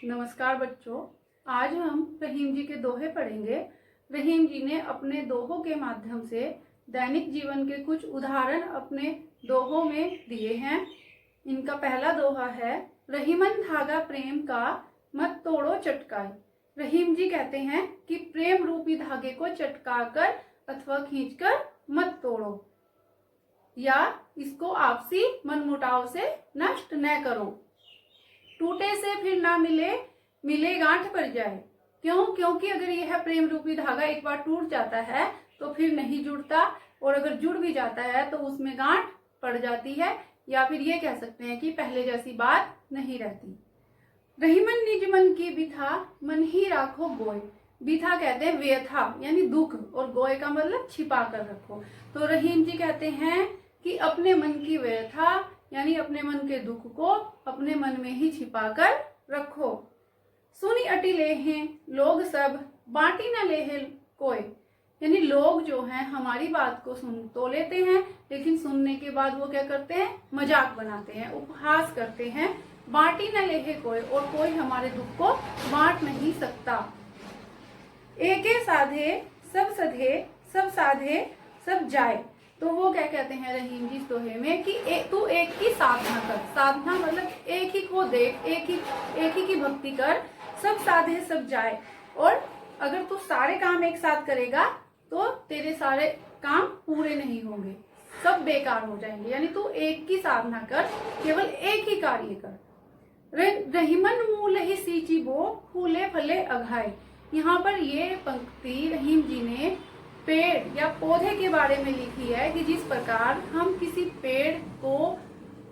नमस्कार बच्चों, आज हम रहीम जी के दोहे पढ़ेंगे। रहीम जी ने अपने दोहों के माध्यम से दैनिक जीवन के कुछ उदाहरण अपने दोहों में दिए हैं। इनका पहला दोहा है, रहीमन धागा प्रेम का मत तोड़ो चटकाए। रहीम जी कहते हैं कि प्रेम रूपी धागे को चटकाकर अथवा खींचकर मत तोड़ो, या इसको आपसी मनमुटाव से नष्ट न करो। टूटे से फिर ना मिले गांठ पड़ जाए। क्यों? क्योंकि अगर यह प्रेम रूपी धागा एक बार टूट जाता है तो फिर नहीं जुड़ता, और अगर जुड़ भी जाता है तो उसमें गांठ पड़ जाती है, या फिर ये कह सकते हैं कि पहले जैसी बात नहीं रहती। रहीमन निज मन की बिथा मन ही राखो गोय। बिथा कहते हैं व्यथा यानी दुख, और गोय का मतलब छिपा कर रखो। तो रहीम जी कहते हैं कि अपने मन की व्यथा यानी अपने मन के दुख को अपने मन में ही छिपा कर रखो। सुनी अटी लेहें लोग सब बांटी न लेहे कोई। यानी लोग जो हैं हमारी बात को सुन तो लेते हैं, लेकिन सुनने के बाद वो क्या करते हैं? मजाक बनाते हैं, उपहास करते हैं। बांटी न लेहे कोई, और कोई हमारे दुख को बांट नहीं सकता। एके साधे सब सधे, सब साधे सब जाए। तो वो क्या कहते हैं रहीम जी इस दोहे में कि तू एक की साधना कर। साधना मतलब एक ही को देख, एक ही की भक्ति कर। सब साधे सब जाए, और अगर तू सारे काम एक साथ करेगा तो तेरे सारे काम पूरे नहीं होंगे, सब बेकार हो जाएंगे। यानी तू एक की साधना कर, केवल एक ही कार्य कर। रहीमन मूल ही सींची बो फूले फले अघाए। यहाँ पर ये पंक्ति रहीम जी ने पेड़ या पौधे के बारे में लिखी है कि जिस प्रकार हम किसी पेड़ को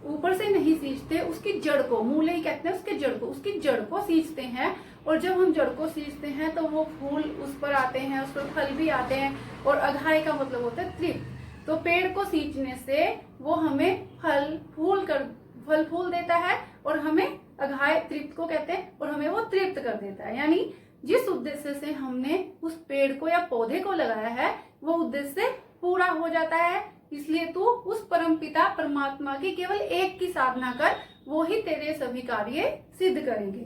ऊपर से नहीं सींचते, उसकी जड़ को, मूले ही कहते हैं उसके जड़ को, उसकी जड़ को सींचते हैं। और जब हम जड़ को सींचते हैं तो वो फूल उस पर आते हैं, उस पर फल भी आते हैं, और अघाए का मतलब होता है तृप्त। तो पेड़ को सींचने से वो हमें फल फूल देता है, और हमें अघाए तृप्त को कहते हैं, और हमें वो तृप्त कर देता है। यानी जिस उद्देश्य से हमने उस पेड़ को या पौधे को लगाया है वो उद्देश्य पूरा हो जाता है। इसलिए तू उस परमपिता परमात्मा की केवल एक की साधना कर, वो ही तेरे सभी कार्य सिद्ध करेंगे।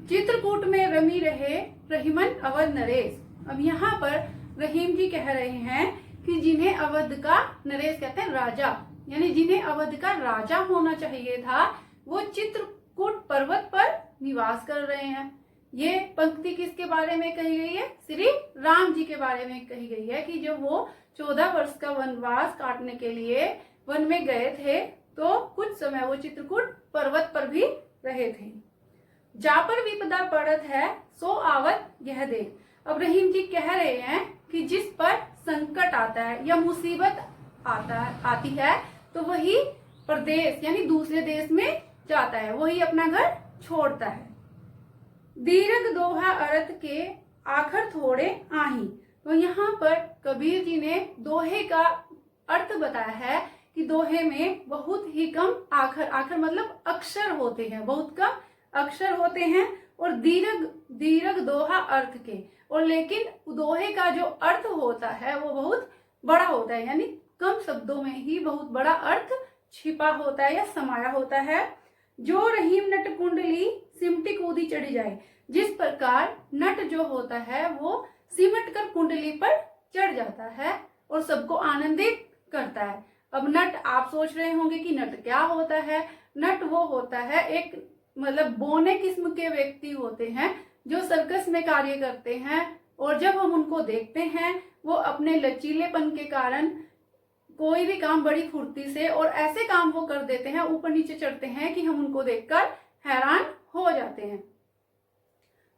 चित्रकूट में रमी रहे रहीमन अवध नरेश। अब यहाँ पर रहीम जी कह रहे हैं कि जिन्हें अवध का, नरेश कहते हैं राजा, यानी जिन्हें अवध का राजा होना चाहिए था, वो चित्रकूट पर्वत पर निवास कर रहे हैं। ये पंक्ति किसके बारे में कही गई है? श्री राम जी के बारे में कही गई है कि जब वो 14 वर्ष का वनवास काटने के लिए वन में गए थे तो कुछ समय वो चित्रकूट पर्वत पर भी रहे थे। जा पर विपदा पड़त है सो आवत यह देख। अब रहीम जी कह रहे हैं कि जिस पर संकट आता है या मुसीबत आती है तो वही प्रदेश यानी दूसरे देश में जाता है, वही अपना घर छोड़ता है। दीर्घ दोहा अर्थ के आखर थोड़े आही। तो यहाँ पर कबीर जी ने दोहे का अर्थ बताया है कि दोहे में बहुत ही कम आखर मतलब अक्षर होते हैं, बहुत कम अक्षर होते हैं, और दीर्घ दोहा अर्थ के, और लेकिन दोहे का जो अर्थ होता है वो बहुत बड़ा होता है। यानी कम शब्दों में ही बहुत बड़ा अर्थ छिपा होता है या समाया होता है। जो रहीम नट कुंडली सिमटी कूदी चढ़ी जाए। जिस प्रकार नट जो होता है वो सिमट कर कुंडली पर चढ़ जाता है और सबको आनंदित करता है। अब नट, आप सोच रहे होंगे कि नट क्या होता है? नट वो होता है एक मतलब बौने किस्म के व्यक्ति होते हैं जो सर्कस में कार्य करते हैं, और जब हम उनको देखते हैं वो अपने लचीलेपन के कारण कोई भी काम बड़ी फुर्ती से और ऐसे काम वो कर देते हैं, ऊपर नीचे चढ़ते हैं कि हम उनको देखकर हैरान हो जाते हैं।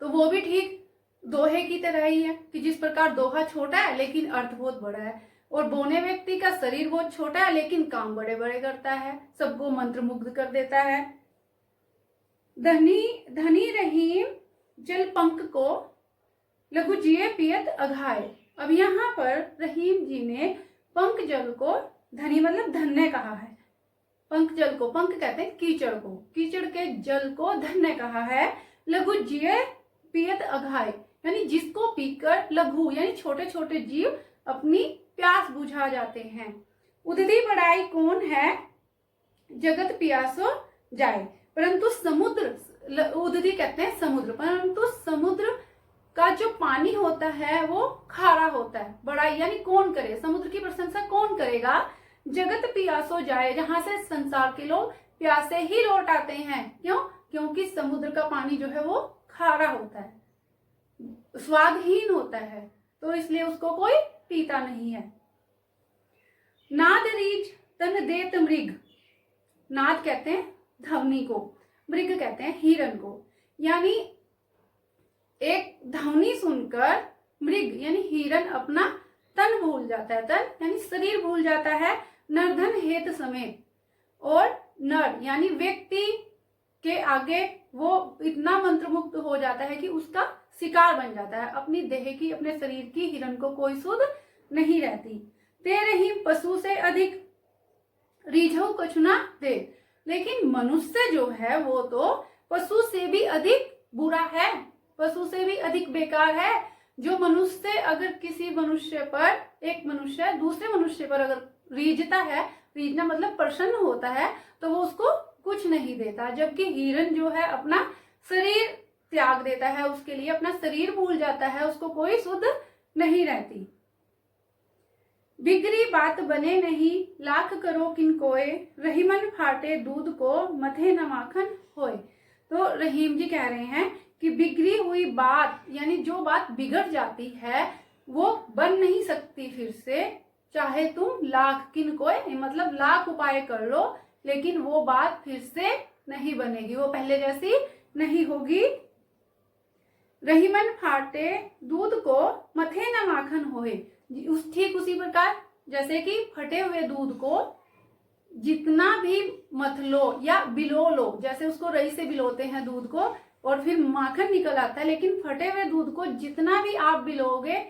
तो वो भी ठीक दोहे की तरह ही है कि जिस प्रकार दोहा छोटा है लेकिन अर्थ बहुत बड़ा है, और बोने व्यक्ति का शरीर बहुत छोटा है लेकिन काम बड़े बड़े करता है, सबको मंत्रमुग्ध कर देता है। धनी रहीम जल पंख को लघु जिए पियत अघाए। अब यहाँ पर रहीम जी ने पंख जल को, धनी मतलब धन्य कहा है, पंख जल को, पंख कहते हैं कीचड़ को, कीचड़ के जल को धन्य कहा है। लघु जिए पियत अघाए, यानी जिसको पीकर लघु यानी छोटे छोटे जीव अपनी प्यास बुझा जाते हैं। उदती बढ़ाई कौन है जगत पियासो जाए, परंतु समुद्र उदधि कहते हैं समुद्र, परंतु समुद्र का जो पानी होता है वो खारा होता है। बड़ाई यानी कौन करे, समुद्र की प्रशंसा कौन करेगा। जगत पियासो जाए, जहां से संसार के लोग प्यासे ही लौट आते हैं। क्यों? क्योंकि समुद्र का पानी जो है वो खारा होता है, स्वादहीन होता है, तो इसलिए उसको कोई पीता नहीं है। नाद रीज तन देत मृग, नाद कहते हैं ध्वनि को, मृग कहते हैं हिरण को। यानी एक ध्वनि सुनकर मृग यानी हिरण अपना तन भूल जाता है, तन यानी शरीर भूल जाता है, नरधन हेत समेत। और नर यानी व्यक्ति के आगे वो इतना मंत्रमुग्ध हो जाता है कि उसका शिकार बन जाता है, अपनी देह की, अपने शरीर की हिरण को कोई सुध नहीं रहती। तेरे ही पशु से अधिक रीझो कछुना दे, लेकिन मनुष्य जो है वो तो पशु से भी अधिक बुरा है, पशु से भी अधिक बेकार है। जो मनुष्य अगर किसी मनुष्य पर, एक मनुष्य दूसरे मनुष्य पर अगर रीझता है, रीझना मतलब प्रसन्न होता है, तो वो उसको कुछ नहीं देता, जबकि हिरण जो है अपना शरीर त्याग देता है, उसके लिए अपना शरीर भूल जाता है, उसको कोई सुध नहीं रहती। बिगड़ी बात बने नहीं, लाख करो किन कोय, रहीमन फाटे दूध को, मथे न माखन होए। तो रहीम जी कह रहे हैं कि बिगड़ी हुई बात यानी जो बात बिगड़ जाती है वो बन नहीं सकती फिर से, चाहे तुम लाख किन कोय मतलब लाख उपाय कर लो, लेकिन वो बात फिर से नहीं बनेगी, वो पहले जैसी नहीं होगी। रहीमन फाटे दूध को, मथे न माखन होए, ठीक उसी प्रकार जैसे कि फटे हुए दूध को जितना भी मथ लो या बिलो लो, जैसे उसको रई से बिलोते हैं दूध को और फिर माखन निकल आता है, लेकिन फटे हुए दूध को जितना भी आप बिलोगे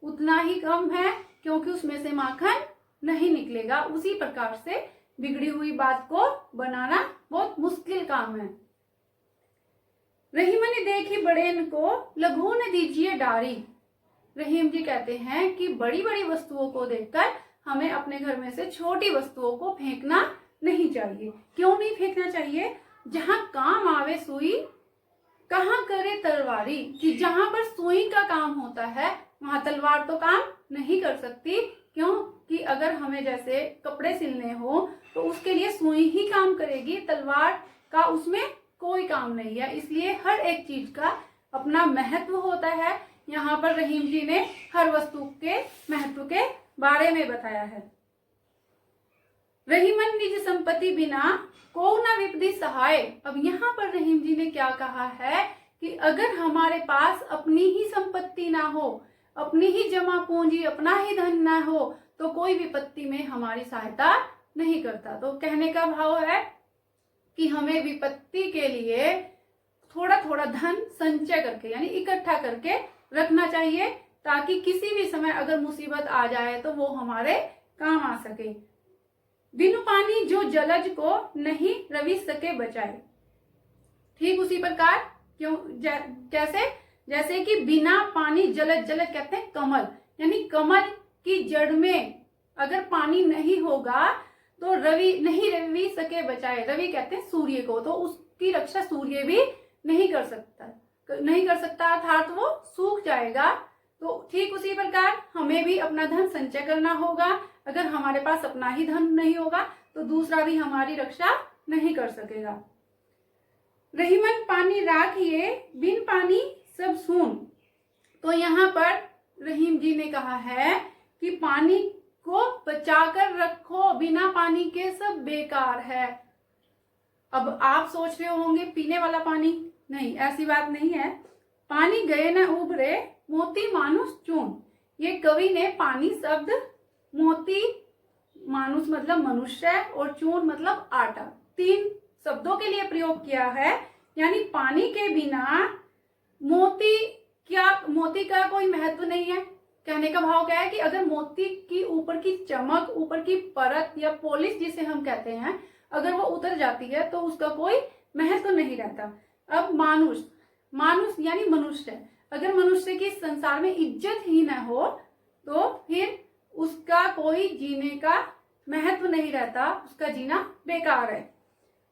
उतना ही कम है, क्योंकि उसमें से माखन नहीं निकलेगा। उसी प्रकार से बिगड़ी हुई बात को बनाना बहुत मुश्किल काम है। रहीमन देखी बड़ेन को, लघु न दीजिए डारी। रहीम जी कहते हैं कि बड़ी बड़ी वस्तुओं को देखकर हमें अपने घर में से छोटी वस्तुओं को फेंकना नहीं चाहिए। क्यों नहीं फेंकना चाहिए? जहां काम आवे सुई, कहाँ करे तलवारी, कि जहां पर सुई का काम होता है वहां तलवार तो काम नहीं कर सकती। क्यों? कि अगर हमें जैसे कपड़े सिलने हो तो उसके लिए सुई ही काम करेगी, तलवार का उसमें कोई काम नहीं है। इसलिए हर एक चीज का अपना महत्व होता है। यहाँ पर रहीम जी ने हर वस्तु के महत्व के बारे में बताया है। रहीमन निज संपत्ति बिना को न विपदी सहाय। अब यहाँ पर रहीम जी ने क्या कहा है कि अगर हमारे पास अपनी ही संपत्ति ना हो, अपनी ही जमा पूंजी, अपना ही धन ना हो, तो कोई विपत्ति में हमारी सहायता नहीं करता। तो कहने का भाव है कि हमें विपत्ति के लिए थोड़ा थोड़ा धन संचय करके यानी इकट्ठा करके रखना चाहिए, ताकि किसी भी समय अगर मुसीबत आ जाए तो वो हमारे काम आ सके। बिनु पानी जो जलज को नहीं रवि सके बचाए। ठीक उसी प्रकार क्यों कैसे? जैसे कि बिना पानी जलज, जलज कहते हैं कमल, यानी कमल की जड़ में अगर पानी नहीं होगा तो रवि नहीं रवि सके बचाए। रवि कहते हैं सूर्य को, तो उसकी रक्षा सूर्य भी नहीं कर सकता, अर्थात वो सूख जाएगा। तो ठीक उसी प्रकार हमें भी अपना धन संचय करना होगा। अगर हमारे पास अपना ही धन नहीं होगा तो दूसरा भी हमारी रक्षा नहीं कर सकेगा। रहीमन पानी राखिए, बिन पानी सब सून। तो यहाँ पर रहीम जी ने कहा है कि पानी को बचाकर रखो, बिना पानी के सब बेकार है। अब आप सोच रहे होंगे पीने वाला पानी, नहीं, ऐसी बात नहीं है। पानी गए न उभरे, मोती मानुष चून। ये कवि ने पानी शब्द मोती, मानुष मतलब मनुष्य और चून मतलब आटा, 3 शब्दों के लिए प्रयोग किया है। यानी पानी के बिना मोती का कोई महत्व नहीं है। कहने का भाव क्या है कि अगर मोती की ऊपर की चमक, ऊपर की परत या पॉलिश जिसे हम कहते हैं, अगर वो उतर जाती है तो उसका कोई महत्व नहीं रहता। अब मानुष यानी मनुष्य, अगर मनुष्य की संसार में इज्जत ही न हो तो फिर उसका कोई जीने का महत्व नहीं रहता, उसका जीना बेकार है।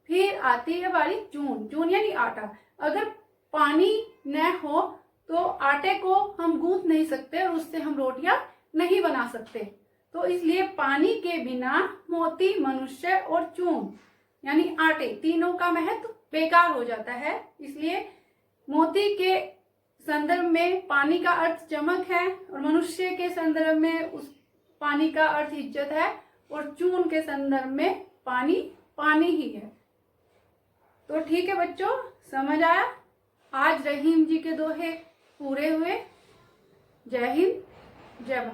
फिर आती है बारी चून। चून यानी आटा। अगर पानी न हो तो आटे को हम गूंथ नहीं सकते और उससे हम रोटियां नहीं बना सकते। तो इसलिए पानी के बिना मोती, मनुष्य और चून यानी आटे, तीनों का महत्व बेकार हो जाता है। इसलिए मोती के संदर्भ में पानी का अर्थ चमक है और मनुष्य के संदर्भ में उस पानी का अर्थ इज्जत है और चून के संदर्भ में पानी पानी ही है। तो ठीक है बच्चों, समझ आया? आज रहीम जी के दोहे पूरे हुए। जय हिंद, जय भारत।